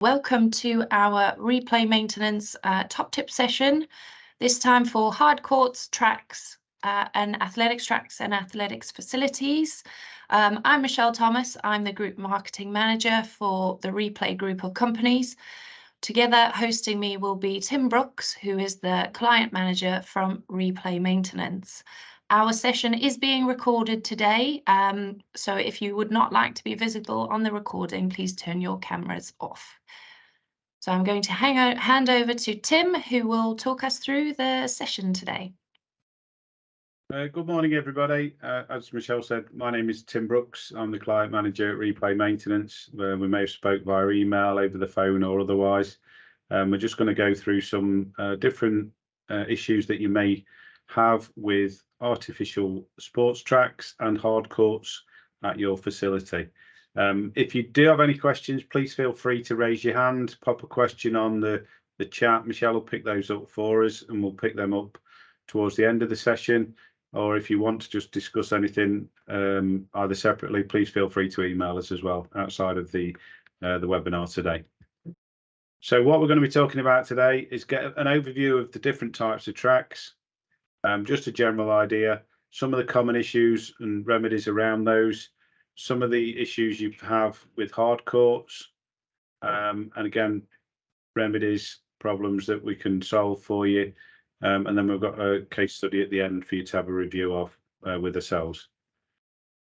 Welcome to our replay maintenance top tip session, this time for hard courts, tracks, and athletics tracks and athletics facilities. I'm Michelle Thomas. I'm the Group Marketing Manager for the Replay group of companies. Together hosting me will be Tim Brooks, who is the Client Manager from Replay Maintenance. Our session is being recorded today, so if you would not like to be visible on the recording, please turn your cameras off. So I'm going to hand over to Tim, who will talk us through the session today. Good morning, everybody. As Michelle said, my name is Tim Brooks. I'm the Client Manager at Replay Maintenance. We may have spoke via email, over the phone or otherwise. We're just going to go through some different issues that you may have with artificial sports tracks and hard courts at your facility. If you do have any questions, please feel free to raise your hand, pop a question on the chat. Michelle will pick those up for us and we'll pick them up towards the end of the session. Or if you want to just discuss anything either separately, please feel free to email us as well outside of the webinar today. So what we're going to be talking about today is get an overview of the different types of tracks, just a general idea, some of the common issues and remedies around those, some of the issues you have with hard courts, and again, remedies, problems that we can solve for you. And then we've got a case study at the end for you to have a review of with ourselves.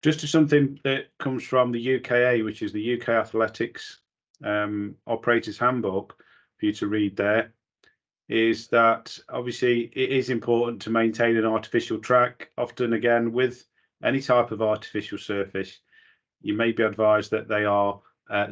Just to something that comes from the UKA, which is the UK Athletics Operators Handbook, for you to read there, is that obviously it is important to maintain an artificial track. Often, again, with any type of artificial surface, you may be advised that they are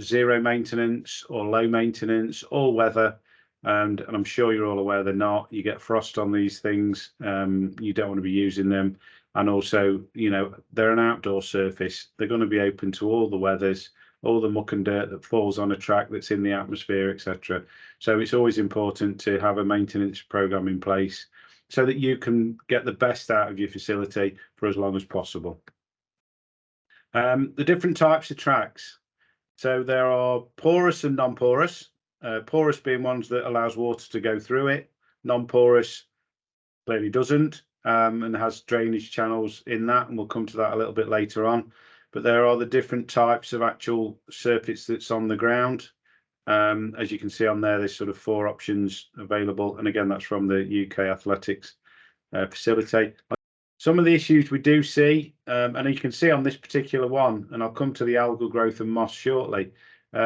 zero maintenance or low maintenance, all weather. And I'm sure you're all aware they're not. You get frost on these things. You don't want to be using them. And also, you know, they're an outdoor surface. They're going to be open to all the weathers, all the muck and dirt that falls on a track that's in the atmosphere, etc. So it's always important to have a maintenance program in place so that you can get the best out of your facility for as long as possible. The different types of tracks. So there are porous and non-porous. Porous being ones that allows water to go through it. Non-porous clearly doesn't, and has drainage channels in that, and we'll come to that a little bit later on. But there are the different types of actual surface that's on the ground. As you can see on there, there's sort of 4 options available, and again, that's from the UK Athletics facility. Some of the issues we do see, and you can see on this particular one, and I'll come to the algal growth and moss shortly.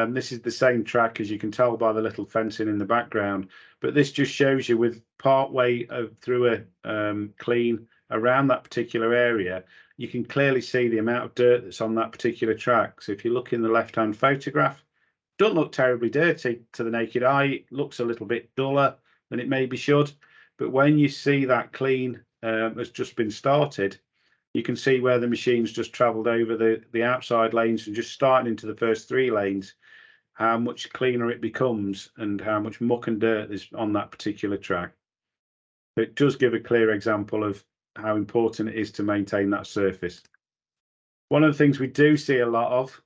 This is the same track, as you can tell by the little fencing in the background, but this just shows you with part way through a clean around that particular area, you can clearly see the amount of dirt that's on that particular track. So if you look in the left-hand photograph, don't look terribly dirty to the naked eye. It looks a little bit duller than it maybe should, but when you see that clean has just been started, you can see where the machine's just travelled over the outside lanes and just starting into the first 3 lanes, how much cleaner it becomes and how much muck and dirt is on that particular track. It does give a clear example of how important it is to maintain that surface. One of the things we do see a lot of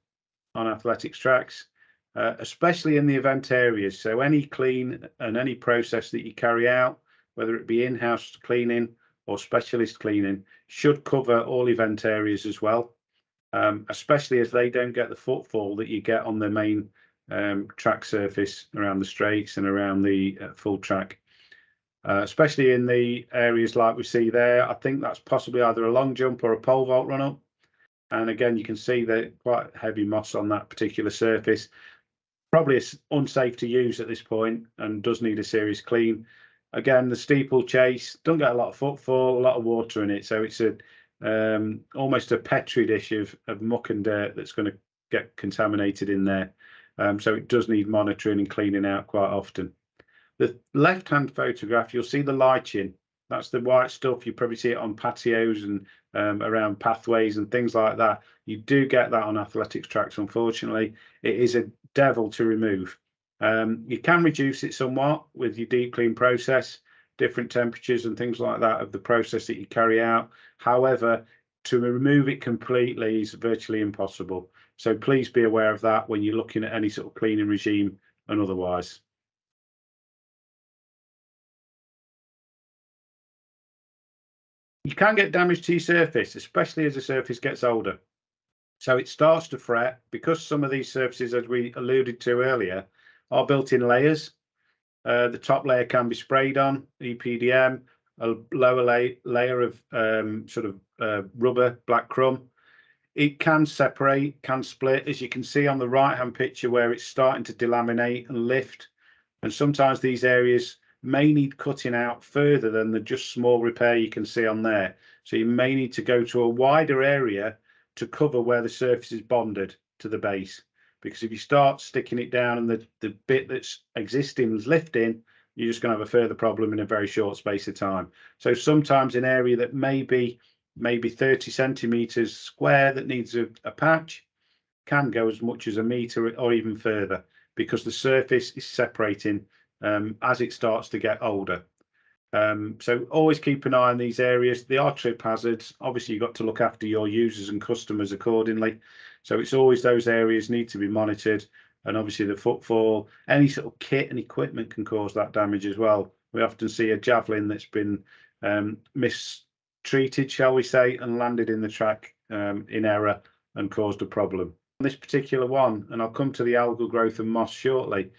on athletics tracks, especially in the event areas, so any clean and any process that you carry out, whether it be in-house cleaning or specialist cleaning, should cover all event areas as well, especially as they don't get the footfall that you get on the main track surface around the straights and around the full track, especially in the areas like we see there. I think that's possibly either a long jump or a pole vault run up. And again, you can see the quite heavy moss on that particular surface. Probably unsafe to use at this point and does need a serious clean. Again, the steeplechase don't get a lot of footfall, a lot of water in it, so it's a almost a petri dish of muck and dirt that's going to get contaminated in there. So it does need monitoring and cleaning out quite often. The left-hand photograph, you'll see the lichen. That's the white stuff. You probably see it on patios and around pathways and things like that. You do get that on athletics tracks, unfortunately. It is a devil to remove. You can reduce it somewhat with your deep clean process, different temperatures and things like that of the process that you carry out. However, to remove it completely is virtually impossible. So please be aware of that when you're looking at any sort of cleaning regime and otherwise. You can get damage to your surface, especially as the surface gets older. So it starts to fret because some of these surfaces, as we alluded to earlier, are built in layers. The top layer can be sprayed on, EPDM, a lower layer of rubber, black crumb. It can separate, can split, as you can see on the right-hand picture where it's starting to delaminate and lift. And sometimes these areas may need cutting out further than the just small repair you can see on there. So you may need to go to a wider area to cover where the surface is bonded to the base. Because if you start sticking it down and the bit that's existing is lifting, you're just going to have a further problem in a very short space of time. So sometimes an area that may be maybe 30 centimeters square that needs a patch can go as much as a meter or even further, because the surface is separating as it starts to get older. So always keep an eye on these areas. They are trip hazards. Obviously, you've got to look after your users and customers accordingly. So it's always those areas need to be monitored. And obviously the footfall, any sort of kit and equipment can cause that damage as well. We often see a javelin that's been mistreated, shall we say, and landed in the track in error and caused a problem. This particular one, and I'll come to the algal growth and moss shortly.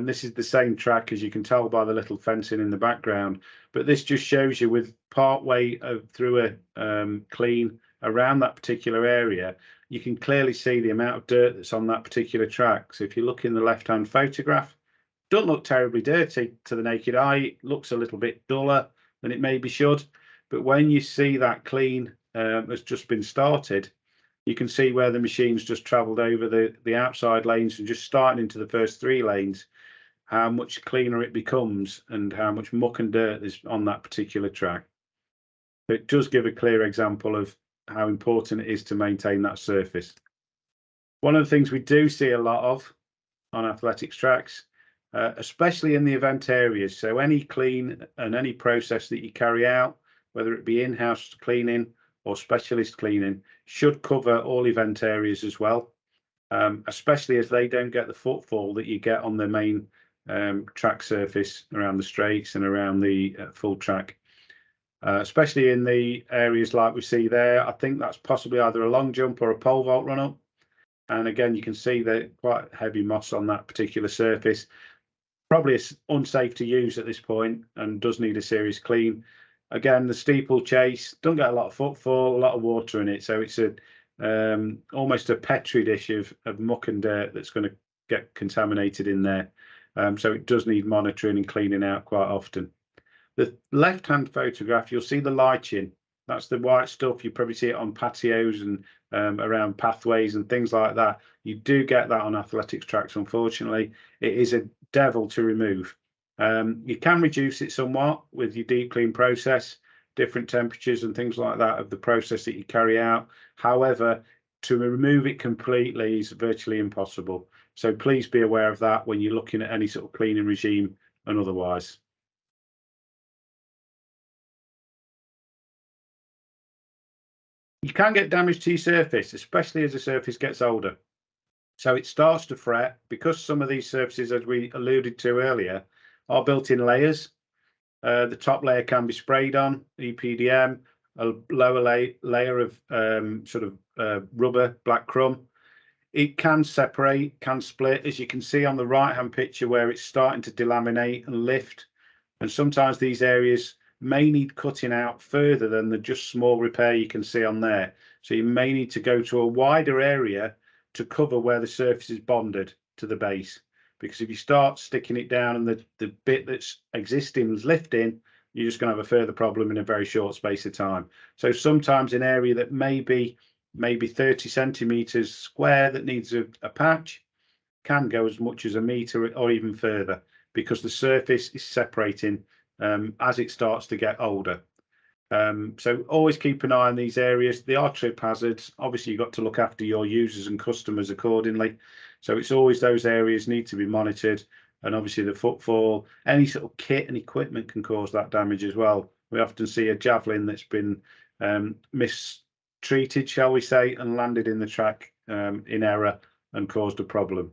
This is the same track, as you can tell by the little fencing in the background, but this just shows you with part way through a clean around that particular area, you can clearly see the amount of dirt that's on that particular track. So if you look in the left-hand photograph, doesn't look terribly dirty to the naked eye. It looks a little bit duller than it maybe should, but when you see that clean has just been started, you can see where the machine's just travelled over the outside lanes and just starting into the first 3 lanes, how much cleaner it becomes and how much muck and dirt is on that particular track. It does give a clear example of how important it is to maintain that surface. One of the things we do see a lot of on athletics tracks, especially in the event areas, so any clean and any process that you carry out, whether it be in-house cleaning or specialist cleaning, should cover all event areas as well, especially as they don't get the footfall that you get on the main track surface around the straights and around the full track. Especially in the areas like we see there, I think that's possibly either a long jump or a pole vault run up. And again, you can see the quite heavy moss on that particular surface. Probably unsafe to use at this point and does need a serious clean. Again, the steeplechase don't get a lot of footfall, a lot of water in it, so it's a almost a petri dish of muck and dirt that's going to get contaminated in there. So it does need monitoring and cleaning out quite often. The left-hand photograph, you'll see the lichen. That's the white stuff. You probably see it on patios and around pathways and things like that. You do get that on athletics tracks, unfortunately. It is a devil to remove. You can reduce it somewhat with your deep clean process, different temperatures and things like that of the process that you carry out. However, to remove it completely is virtually impossible. So please be aware of that when you're looking at any sort of cleaning regime and otherwise. You can get damage to your surface, especially as the surface gets older. So it starts to fret because some of these surfaces, as we alluded to earlier, are built in layers. The top layer can be sprayed on, EPDM, a lower layer of rubber, black crumb. It can separate, can split, as you can see on the right-hand picture where it's starting to delaminate and lift. And sometimes these areas may need cutting out further than the just small repair you can see on there. So you may need to go to a wider area to cover where the surface is bonded to the base. Because if you start sticking it down and the bit that's existing is lifting, you're just going to have a further problem in a very short space of time. So sometimes an area that may be maybe 30 centimeters square that needs a patch can go as much as a meter or even further, because the surface is separating as it starts to get older. So always keep an eye on these areas. They are trip hazards. Obviously, you've got to look after your users and customers accordingly. So it's always those areas need to be monitored. And obviously the footfall, any sort of kit and equipment can cause that damage as well. We often see a javelin that's been mistreated, shall we say, and landed in the track in error and caused a problem.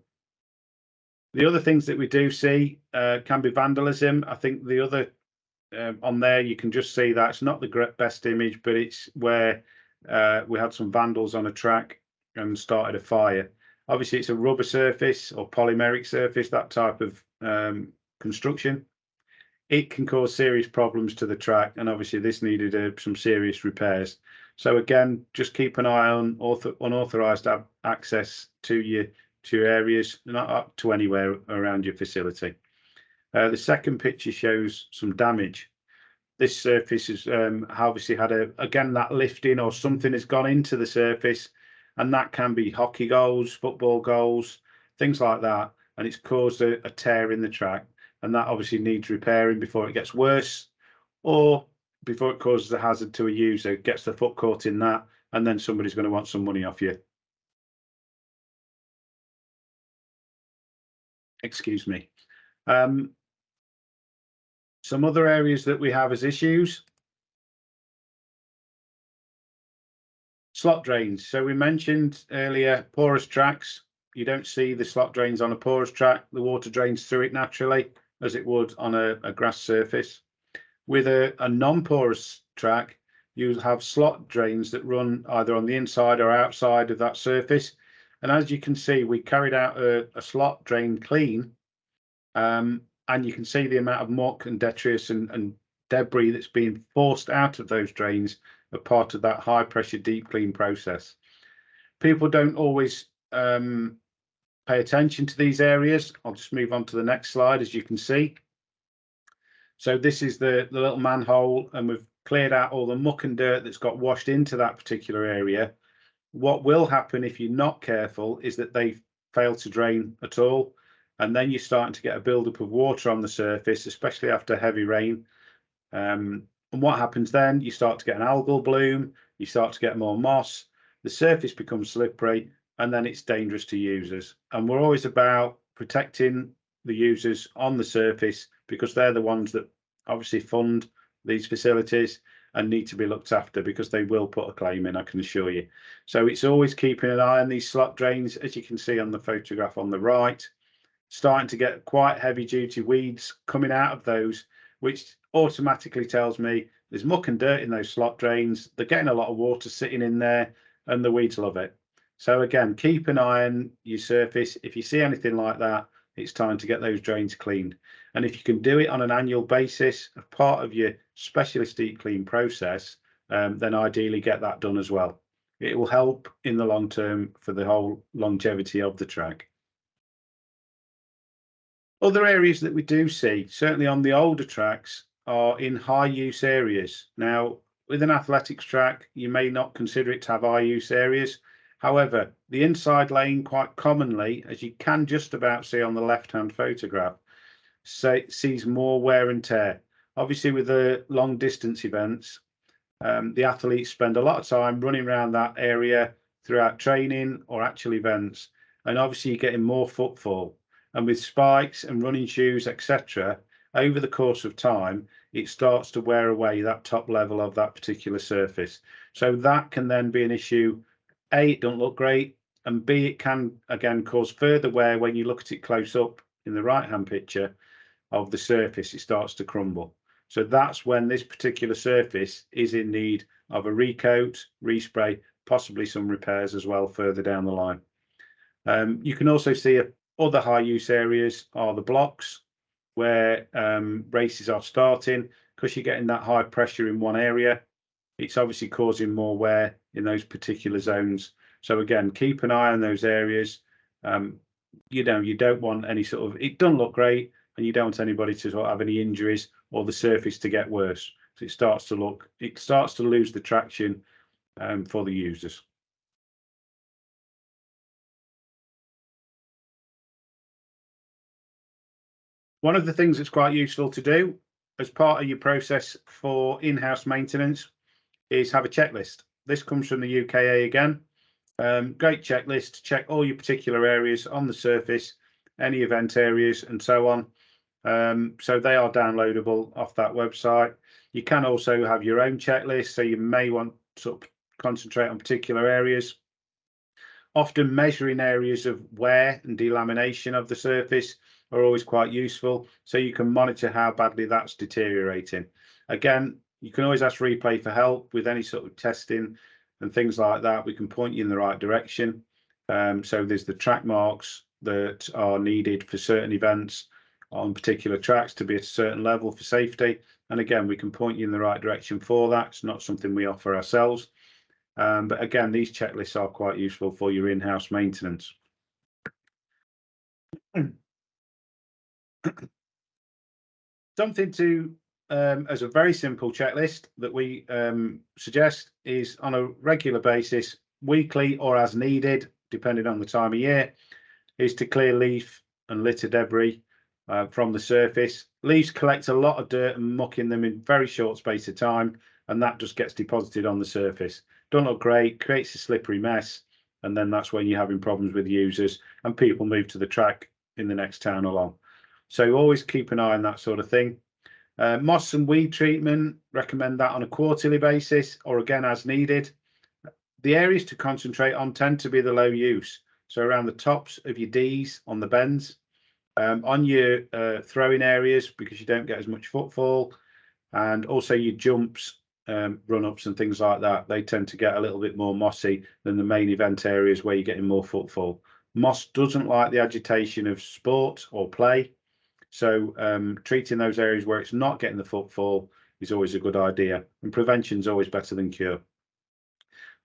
The other things that we do see can be vandalism. I think the other on there, you can just see that's not the best image, but it's where we had some vandals on a track and started a fire. Obviously, it's a rubber surface or polymeric surface, that type of construction. It can cause serious problems to the track, and obviously this needed some serious repairs. So again, just keep an eye on unauthorized access to your areas, not up to anywhere around your facility. The second picture shows some damage. This surface has obviously had again that lifting or something has gone into the surface, and that can be hockey goals, football goals, things like that, and it's caused a tear in the track, and that obviously needs repairing before it gets worse, or before it causes a hazard to a user, gets the foot caught in that, and then somebody's going to want some money off you. Excuse me. Some other areas that we have as issues. Slot drains. So we mentioned earlier porous tracks. You don't see the slot drains on a porous track. The water drains through it naturally as it would on a grass surface. With a non-porous track, you have slot drains that run either on the inside or outside of that surface. And as you can see, we carried out a slot drain clean, and you can see the amount of muck and detritus and debris that's being forced out of those drains are part of that high pressure deep clean process. People don't always pay attention to these areas. I'll just move on to the next slide, as you can see. So this is the little manhole, and we've cleared out all the muck and dirt that's got washed into that particular area. What will happen if you're not careful is that they fail to drain at all, and then you're starting to get a buildup of water on the surface, especially after heavy rain. And what happens then? You start to get an algal bloom, you start to get more moss, the surface becomes slippery, and then it's dangerous to users. And we're always about protecting the users on the surface, because they're the ones that obviously fund these facilities and need to be looked after, because they will put a claim in, I can assure you. So it's always keeping an eye on these slot drains, as you can see on the photograph on the right, starting to get quite heavy duty weeds coming out of those, which automatically tells me there's muck and dirt in those slot drains. They're getting a lot of water sitting in there, and the weeds love it. So again, keep an eye on your surface. If you see anything like that, it's time to get those drains cleaned. And if you can do it on an annual basis as part of your specialist deep clean process, then ideally get that done as well. It will help in the long term for the whole longevity of the track. Other areas that we do see, certainly on the older tracks, are in high use areas. Now, with an athletics track, you may not consider it to have high use areas. However, the inside lane, quite commonly, as you can just about see on the left-hand photograph, sees more wear and tear. Obviously, with the long distance events, the athletes spend a lot of time running around that area throughout training or actual events, and obviously you're getting more footfall. And with spikes and running shoes, etc., over the course of time, it starts to wear away that top level of that particular surface. So that can then be an issue. A, it don't look great, and B, it can again cause further wear when you look at it close up in the right-hand picture of the surface. It starts to crumble. So that's when this particular surface is in need of a recoat, respray, possibly some repairs as well further down the line. You can also see other high use areas are the blocks, where races are starting, because you're getting that high pressure in one area. It's obviously causing more wear in those particular zones. So again, keep an eye on those areas. You don't want any sort of, it doesn't look great, and you don't want anybody to sort of have any injuries or the surface to get worse. So it starts to lose the traction for the users. One of the things that's quite useful to do as part of your process for in-house maintenance is have a checklist. This comes from the UKA again. Great checklist to check all your particular areas on the surface, any event areas, and so on. So they are downloadable off that website. You can also have your own checklist, so you may want to sort of concentrate on particular areas. Often measuring areas of wear and delamination of the surface are always quite useful, so you can monitor how badly that's deteriorating. Again, you can always ask Replay for help with any sort of testing and things like that. We can point you in the right direction. So there's the track marks that are needed for certain events on particular tracks to be at a certain level for safety. And again, we can point you in the right direction for that. It's not something we offer ourselves. But again, these checklists are quite useful for your in-house maintenance. Something to, as a very simple checklist that we suggest is on a regular basis, weekly or as needed, depending on the time of year, is to clear leaf and litter debris from the surface. Leaves collect a lot of dirt and muck in them in very short space of time, and that just gets deposited on the surface. Don't look great, creates a slippery mess, and then that's when you're having problems with users and people move to the track in the next town along. So always keep an eye on that sort of thing. Moss and weed treatment, recommend that on a quarterly basis or again as needed. The areas to concentrate on tend to be the low use. So around the tops of your Ds on the bends, on your throwing areas because you don't get as much footfall, and also your jumps, run-ups and things like that. They tend to get a little bit more mossy than the main event areas where you're getting more footfall. Moss doesn't like the agitation of sport or play. So treating those areas where it's not getting the footfall is always a good idea. And prevention is always better than cure.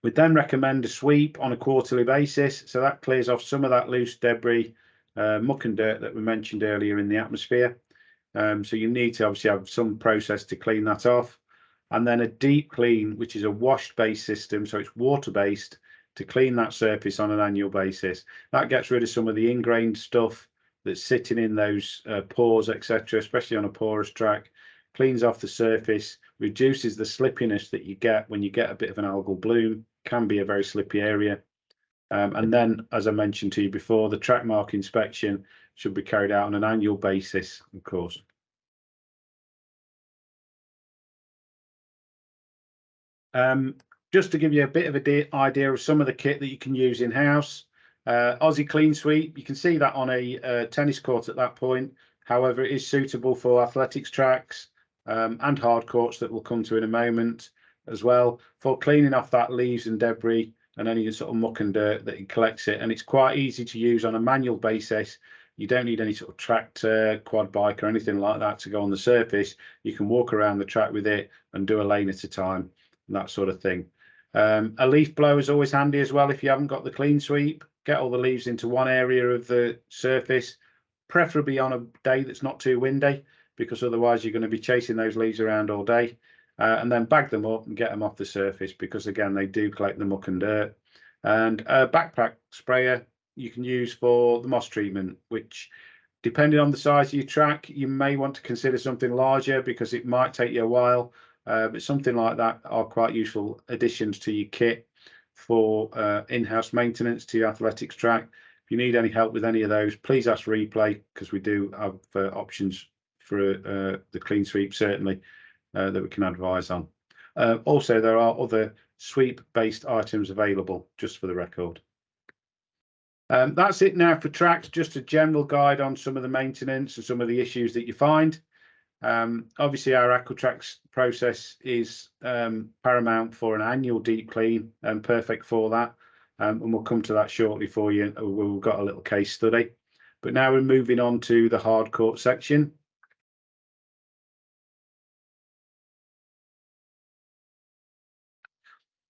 We'd then recommend a sweep on a quarterly basis. So that clears off some of that loose debris, muck and dirt that we mentioned earlier in the atmosphere. So you need to obviously have some process to clean that off. And then a deep clean, which is a wash-based system. So it's water-based to clean that surface on an annual basis. That gets rid of some of the ingrained stuff that's sitting in those pores, etc., especially on a porous track, cleans off the surface, reduces the slippiness that you get when you get a bit of an algal bloom, can be a very slippy area. And then, as I mentioned to you before, the track mark inspection should be carried out on an annual basis, of course. Just to give you a bit of an idea of some of the kit that you can use in-house, Aussie Clean Sweep, you can see that on a tennis court at that point. However, it is suitable for athletics tracks and hard courts that we'll come to in a moment as well, for cleaning off that leaves and debris and any sort of muck and dirt that it collects it. And it's quite easy to use on a manual basis. You don't need any sort of tractor, quad bike or anything like that to go on the surface. You can walk around the track with it and do a lane at a time, and that sort of thing. A leaf blower is always handy as well if you haven't got the clean sweep. Get all the leaves into one area of the surface, preferably on a day that's not too windy, because otherwise you're going to be chasing those leaves around all day. And then bag them up and get them off the surface, because again, they do collect the muck and dirt. And a backpack sprayer you can use for the moss treatment, which, depending on the size of your track, you may want to consider something larger because it might take you a while. But something like that are quite useful additions to your kit for in-house maintenance to your athletics track. If you need any help with any of those, please ask Replay, because we do have options for the clean sweep, certainly, that we can advise on. Also, there are other sweep-based items available, just for the record. That's it now for tracks, just a general guide on some of the maintenance and some of the issues that you find. Obviously, our Aquatrax process is paramount for an annual deep clean and perfect for that. And we'll come to that shortly for you. We've got a little case study. But now we're moving on to the hard court section.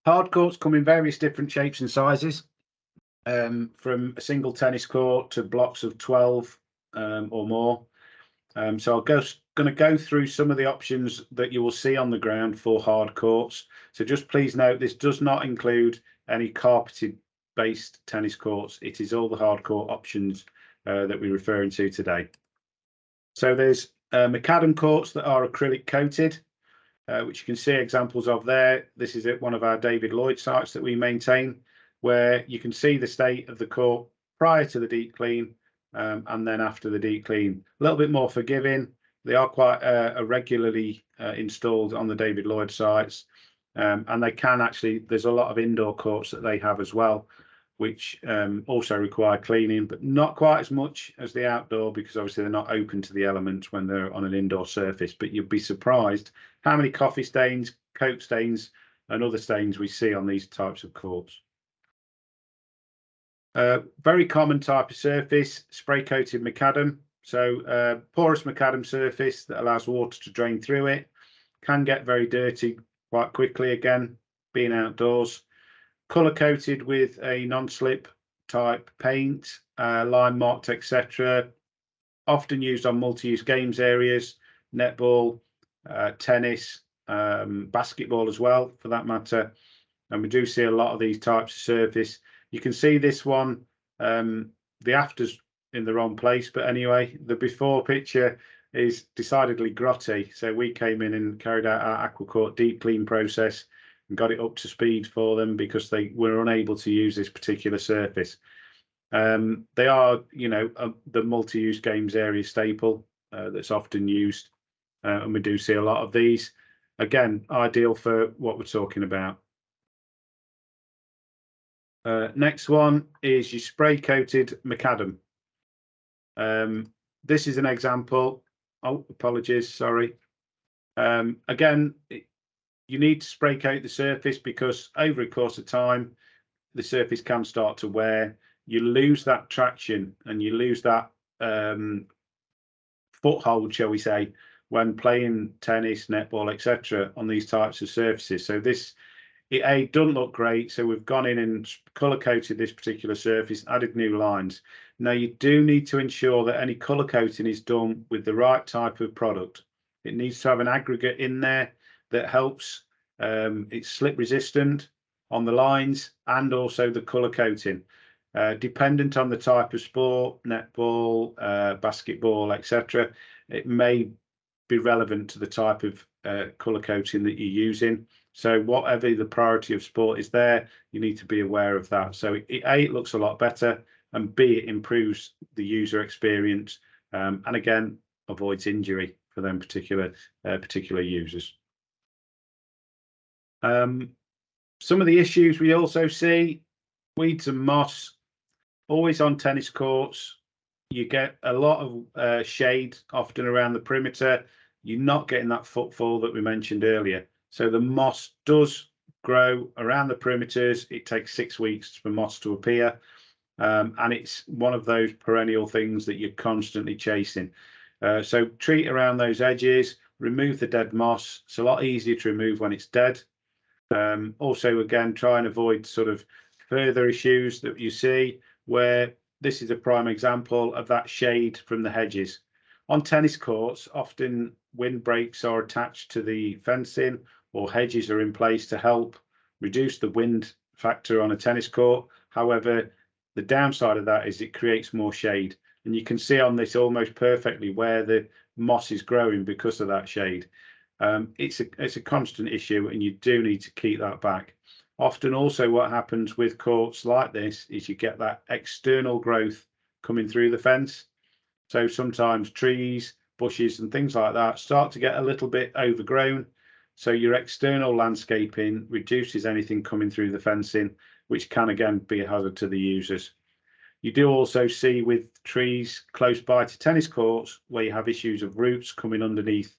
Hard courts come in various different shapes and sizes, from a single tennis court to blocks of 12 or more. So I'm going to go through some of the options that you will see on the ground for hard courts. So just please note, this does not include any carpeted based tennis courts. It is all the hard court options that we're referring to today. So there's macadam courts that are acrylic coated, which you can see examples of there. This is at one of our David Lloyd sites that we maintain, where you can see the state of the court prior to the deep clean, and then after the deep clean. A little bit more forgiving. They are quite regularly installed on the David Lloyd sites, and they can actually, there's a lot of indoor courts that they have as well, which also require cleaning, but not quite as much as the outdoor, because obviously they're not open to the elements when they're on an indoor surface. But you'd be surprised how many coffee stains, Coke stains, and other stains we see on these types of courts. Very common type of surface, spray coated macadam. So porous macadam surface that allows water to drain through it. Can get very dirty quite quickly, again, being outdoors. Colour coated with a non-slip type paint, line marked, etc. Often used on multi-use games areas, netball, tennis, basketball as well, for that matter. And we do see a lot of these types of surface. You can see this one, the after's in the wrong place, but anyway, the before picture is decidedly grotty. So we came in and carried out our aquacourt deep clean process and got it up to speed for them because they were unable to use this particular surface. They are, you know, the multi-use games area staple that's often used, and we do see a lot of these. Again, ideal for what we're talking about. Next one is your spray coated macadam. This is an example. Oh, apologies, sorry. Again, you need to spray coat the surface because over a course of time, the surface can start to wear. You lose that traction and you lose that foothold, shall we say, when playing tennis, netball, etc. on these types of surfaces. So this, it doesn't look great. So we've gone in and colour coated this particular surface, added new lines. Now you do need to ensure that any colour coating is done with the right type of product. It needs to have an aggregate in there that helps. It's slip resistant on the lines and also the colour coating. Dependent on the type of sport, netball, basketball, etc., it may be relevant to the type of colour coating that you're using. So whatever the priority of sport is there, you need to be aware of that. So A, it looks a lot better, and B, it improves the user experience, and again, avoids injury for them particular users. Some of the issues we also see, weeds and moss, always on tennis courts. You get a lot of shade often around the perimeter. You're not getting that footfall that we mentioned earlier. So the moss does grow around the perimeters. It takes 6 weeks for moss to appear. And it's one of those perennial things that you're constantly chasing. So treat around those edges, remove the dead moss. It's a lot easier to remove when it's dead. Also, again, try and avoid sort of further issues that you see, where this is a prime example of that shade from the hedges. On tennis courts, often windbreaks are attached to the fencing or hedges are in place to help reduce the wind factor on a tennis court. However, the downside of that is it creates more shade. And you can see on this almost perfectly where the moss is growing because of that shade. It's a constant issue, and you do need to keep that back. Often also what happens with courts like this is you get that external growth coming through the fence. So sometimes trees, bushes and things like that start to get a little bit overgrown. So your external landscaping reduces anything coming through the fencing, which can again be a hazard to the users. You do also see with trees close by to tennis courts where you have issues of roots coming underneath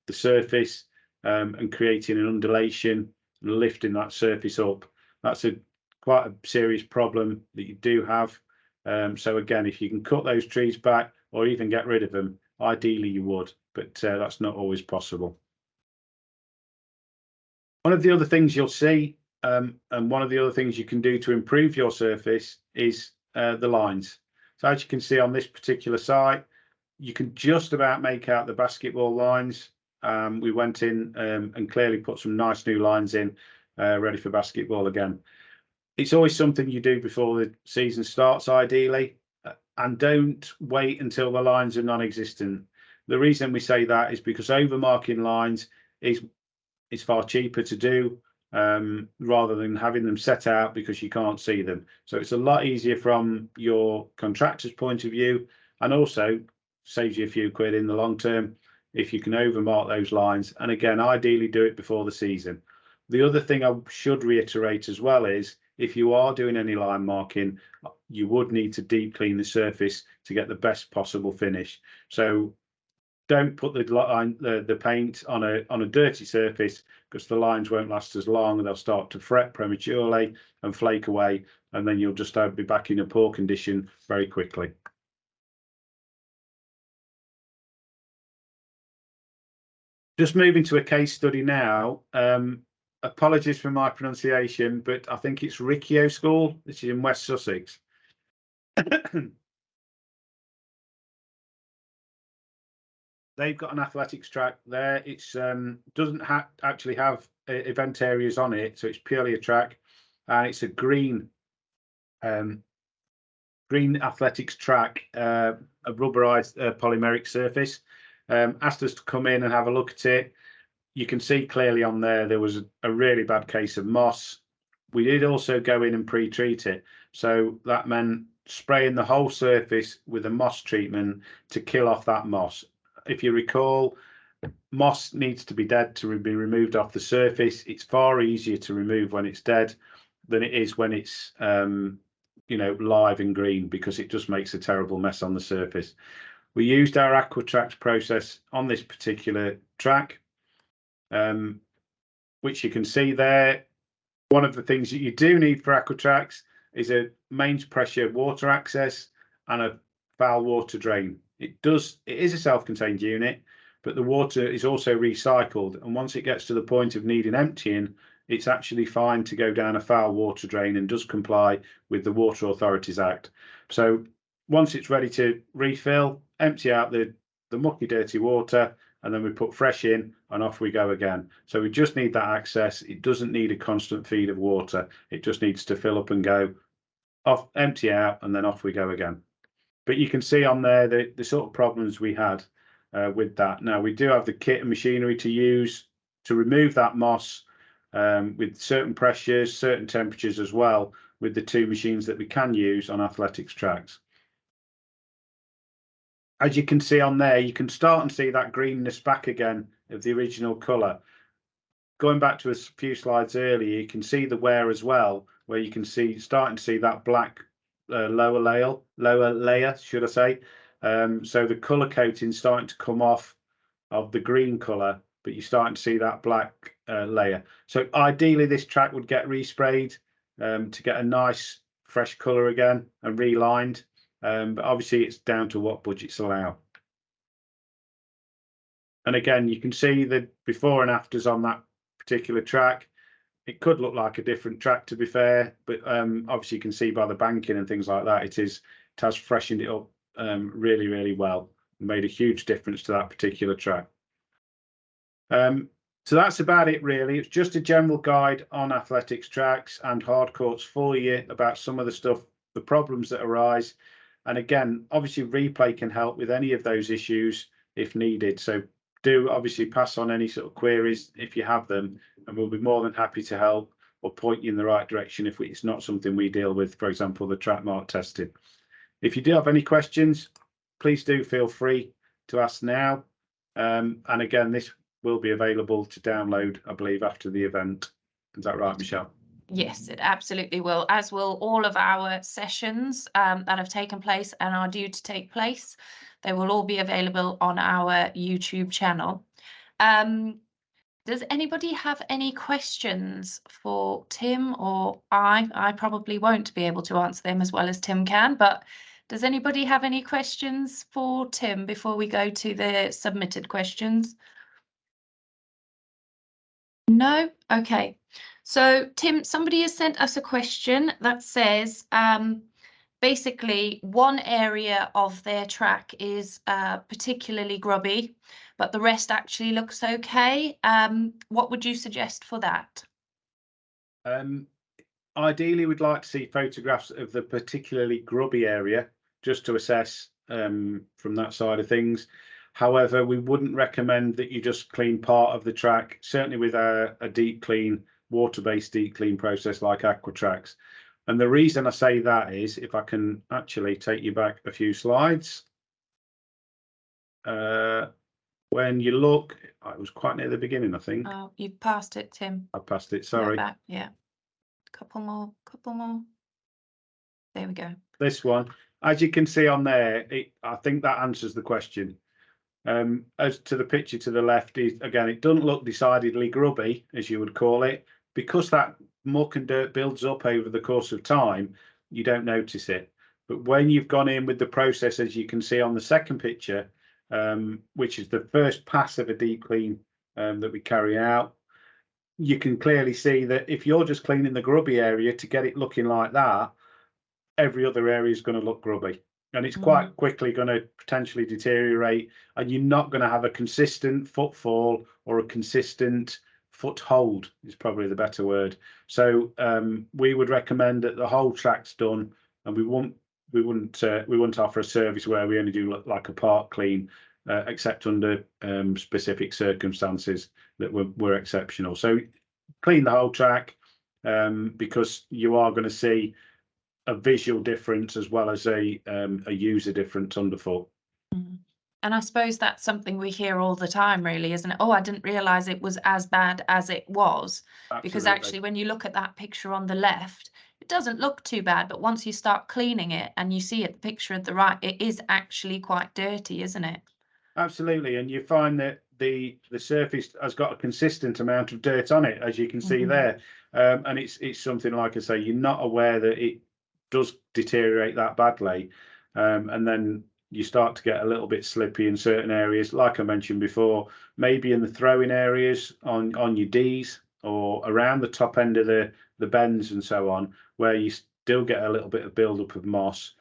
the surface and creating an undulation and lifting that surface up. That's quite a serious problem that you do have. So again, if you can cut those trees back or even get rid of them, ideally you would, but that's not always possible. One of the other things you'll see, and one of the other things you can do to improve your surface is the lines. So as you can see on this particular site, you can just about make out the basketball lines. We went in and clearly put some nice new lines in, ready for basketball again. It's always something you do before the season starts, ideally, and don't wait until the lines are non-existent. The reason we say that is because overmarking lines is far cheaper to do rather than having them set out because you can't see them. So it's a lot easier from your contractor's point of view, and also saves you a few quid in the long term if you can overmark those lines. And again, ideally do it before the season. The other thing I should reiterate as well is if you are doing any line marking, you would need to deep clean the surface to get the best possible finish. So don't put the paint on a dirty surface, because the lines won't last as long, and they'll start to fret prematurely and flake away, and then you'll just be back in a poor condition very quickly. Just moving to a case study now. Apologies for my pronunciation, but I think it's Riccio School, which is in West Sussex. They've got an athletics track there. It's doesn't actually have event areas on it, so it's purely a track, and it's a green athletics track, a rubberized polymeric surface. Asked us to come in and have a look at it. You can see clearly on there was a really bad case of moss. We did also go in and pre-treat it, so that meant spraying the whole surface with a moss treatment to kill off that moss. If you recall, moss needs to be dead to be removed off the surface. It's far easier to remove when it's dead than it is when it's live and green, because it just makes a terrible mess on the surface. We used our Aquatrax process on this particular track, which you can see there. One of the things that you do need for Aquatrax is a mains pressure water access and a foul water drain. It is a self-contained unit, but the water is also recycled, and once it gets to the point of needing emptying, it's actually fine to go down a foul water drain and does comply with the Water Authorities Act. So once it's ready to refill, empty out the mucky dirty water, and then we put fresh in and off we go again. So we just need that access. It doesn't need a constant feed of water. It just needs to fill up and go off, empty out, and then off we go again. But you can see on there the sort of problems we had with that. Now, we do have the kit and machinery to use to remove that moss with certain pressures, certain temperatures as well, with the two machines that we can use on athletics tracks. As you can see on there, you can start and see that greenness back again of the original colour. Going back to a few slides earlier, you can see the wear as well, where you can see starting to see that black lower layer, should I say. So the colour coating starting to come off of the green colour, but you're starting to see that black layer. So ideally this track would get resprayed to get a nice fresh colour again and relined. But obviously it's down to what budgets allow. And again, you can see the before and afters on that particular track. It could look like a different track, to be fair, but obviously you can see by the banking and things like that, it has freshened it up really, really well, made a huge difference to that particular track. So that's about it, really. It's just a general guide on athletics tracks and hard courts for you about some of the stuff, the problems that arise. And again, obviously replay can help with any of those issues if needed. So do obviously pass on any sort of queries if you have them, and we'll be more than happy to help or point you in the right direction if it's not something we deal with, for example, the track mark testing. If you do have any questions, please do feel free to ask now. And again, this will be available to download, I believe, after the event. Is that right, Michelle? Yes, it absolutely will, as will all of our sessions that have taken place and are due to take place. They will all be available on our YouTube channel. Does anybody have any questions for Tim or I? I probably won't be able to answer them as well as Tim can, but does anybody have any questions for Tim before we go to the submitted questions? No? Okay. So Tim, somebody has sent us a question that says, basically one area of their track is particularly grubby, but the rest actually looks okay. What would you suggest for that? Ideally, we'd like to see photographs of the particularly grubby area just to assess from that side of things. However, we wouldn't recommend that you just clean part of the track, certainly with a deep clean, water-based deep clean process like Aquatrax. And the reason I say that is, if I can actually take you back a few slides. When you look, it was quite near the beginning, I think. Oh, you've passed it, Tim. I passed it, sorry. Back, yeah. Couple more. There we go. This one, as you can see on there, I think that answers the question. As to the picture to the left, again, it doesn't look decidedly grubby, as you would call it, because that muck and dirt builds up over the course of time. You don't notice it, but when you've gone in with the process, as you can see on the second picture, which is the first pass of a deep clean that we carry out, you can clearly see that if you're just cleaning the grubby area to get it looking like that, every other area is going to look grubby, and it's quite quickly going to potentially deteriorate, and you're not going to have a consistent footfall or a consistent foothold is probably the better word. So we would recommend that the whole track's done, and we wouldn't offer a service where we only do like a part clean, except under specific circumstances that were exceptional. So clean the whole track, because you are going to see a visual difference as well as a user difference underfoot. And I suppose that's something we hear all the time, really, isn't it? Oh, I didn't realize it was as bad as it was. Absolutely. Because actually, when you look at that picture on the left, it doesn't look too bad. But once you start cleaning it and you see it, the picture at the right, it is actually quite dirty, isn't it? Absolutely, and you find that the surface has got a consistent amount of dirt on it, as you can see there, and it's something, like I say, you're not aware that it does deteriorate that badly, and then you start to get a little bit slippy in certain areas, like I mentioned before, maybe in the throwing areas on your Ds or around the top end of the bends and so on, where you still get a little bit of build-up of moss.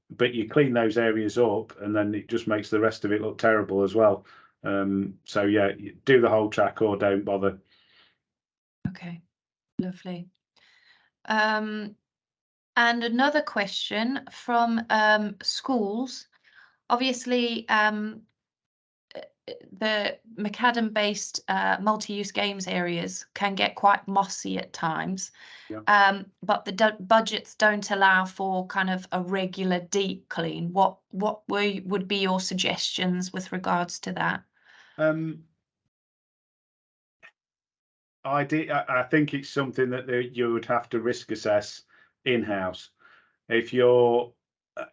But you clean those areas up, and then it just makes the rest of it look terrible as well. So yeah, do the whole track or don't bother. Okay, lovely. And another question from schools. Obviously, the macadam-based multi-use games areas can get quite mossy at times. Yeah. But the budgets don't allow for kind of a regular deep clean. What would be your suggestions with regards to that? I think it's something that you would have to risk assess in-house. If you're,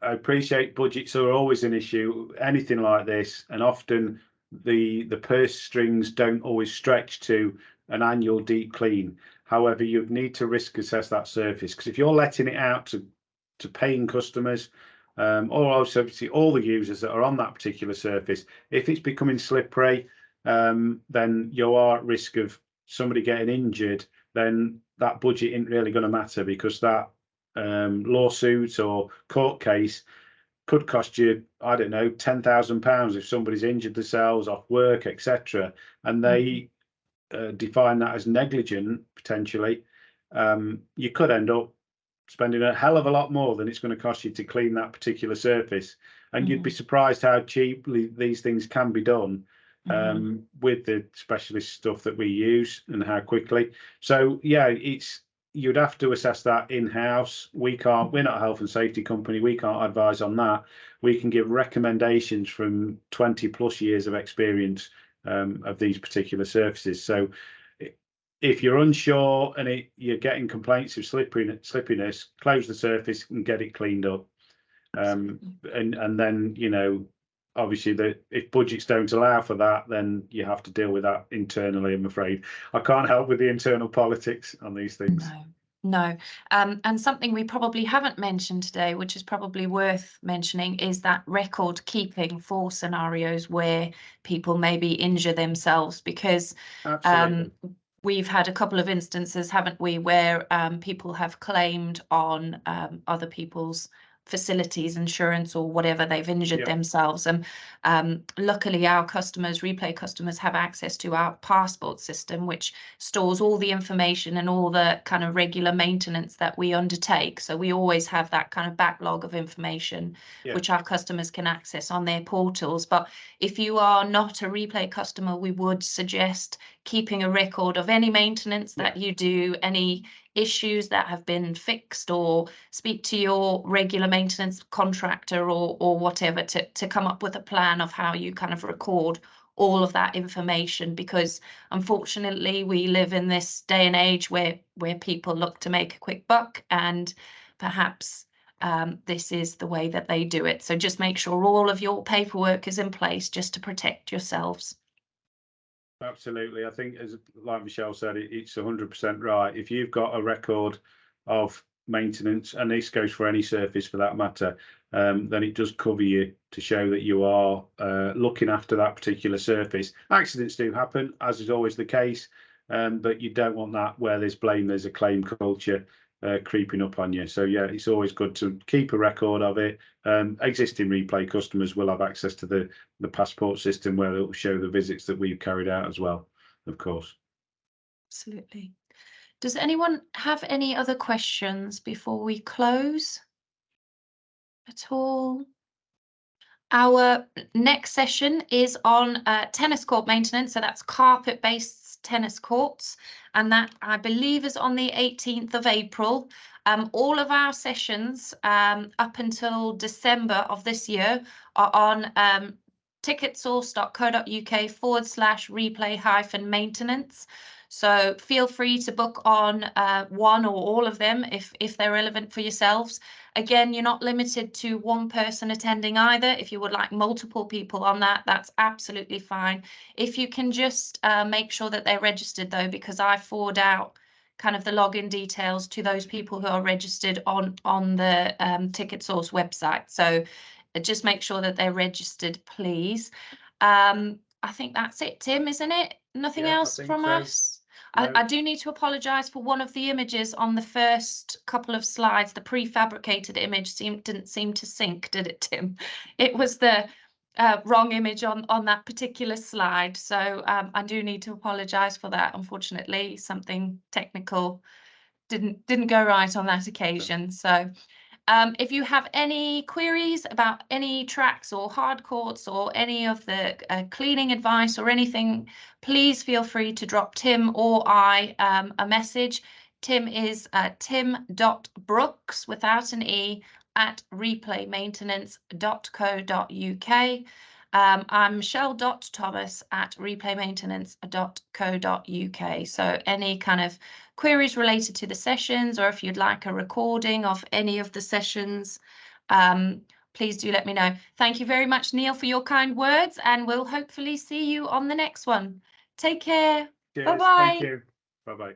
I appreciate budgets are always an issue, anything like this, and often the purse strings don't always stretch to an annual deep clean. However, you'd need to risk assess that surface, because if you're letting it out to paying customers, or obviously all the users that are on that particular surface, if it's becoming slippery, then you are at risk of somebody getting injured. Then that budget isn't really going to matter, because that lawsuit or court case could cost you, I don't know, £10,000 if somebody's injured themselves, off work, etc., and they define that as negligent potentially. You could end up spending a hell of a lot more than it's going to cost you to clean that particular surface, and you'd be surprised how cheaply these things can be done with the specialist stuff that we use, and how quickly. So yeah, you'd have to assess that in-house. We're not a health and safety company, we can't advise on that. We can give recommendations from 20+ years of experience of these particular surfaces. So if you're unsure and you're getting complaints of slippiness, close the surface and get it cleaned up. And then, you know, obviously if budgets don't allow for that, then you have to deal with that internally, I'm afraid. I can't help with the internal politics on these things. No. And something we probably haven't mentioned today, which is probably worth mentioning, is that record keeping for scenarios where people maybe injure themselves, because we've had a couple of instances, haven't we, where people have claimed on other people's facilities insurance or whatever, they've injured themselves. And luckily our customers, replay customers, have access to our passport system, which stores all the information and all the kind of regular maintenance that we undertake. So we always have that kind of backlog of information which our customers can access on their portals. But if you are not a replay customer, we would suggest keeping a record of any maintenance that you do, any issues that have been fixed, or speak to your regular maintenance contractor or whatever to come up with a plan of how you kind of record all of that information, because unfortunately we live in this day and age where people look to make a quick buck, and perhaps this is the way that they do it. So just make sure all of your paperwork is in place just to protect yourselves. Absolutely. I think, as like Michelle said, it's 100% right. If you've got a record of maintenance, and this goes for any surface for that matter, then it does cover you to show that you are looking after that particular surface. Accidents do happen, as is always the case, but you don't want that where there's blame, there's a claim culture creeping up on you. So yeah, it's always good to keep a record of it. Existing replay customers will have access to the passport system, where it will show the visits that we've carried out as well, of course. Absolutely. Does anyone have any other questions before we close at all? Our next session is on tennis court maintenance, so that's carpet-based tennis courts, and that I believe is on the 18th of April. All of our sessions up until December of this year are on ticketsource.co.uk/replay-maintenance. So feel free to book on one or all of them if they're relevant for yourselves. Again, you're not limited to one person attending either. If you would like multiple people on that, that's absolutely fine. If you can just make sure that they're registered though, because I forward out kind of the login details to those people who are registered on the TicketSource website. So just make sure that they're registered, please. I think that's it, Tim, isn't it? Nothing Yeah, I else think from so. us? No. I do need to apologise for one of the images on the first couple of slides. The prefabricated image didn't seem to sync, did it, Tim? It was the wrong image on that particular slide. So I do need to apologise for that. Unfortunately, something technical didn't go right on that occasion. So if you have any queries about any tracks or hard courts or any of the cleaning advice or anything, please feel free to drop Tim or I a message. Tim is tim.brooks without an E at replaymaintenance.co.uk. I'm Michelle.Thomas at replaymaintenance.co.uk. So any kind of queries related to the sessions, or if you'd like a recording of any of the sessions, please do let me know. Thank you very much, Neil, for your kind words, and we'll hopefully see you on the next one. Take care. Cheers. Bye-bye. Thank you. Bye-bye.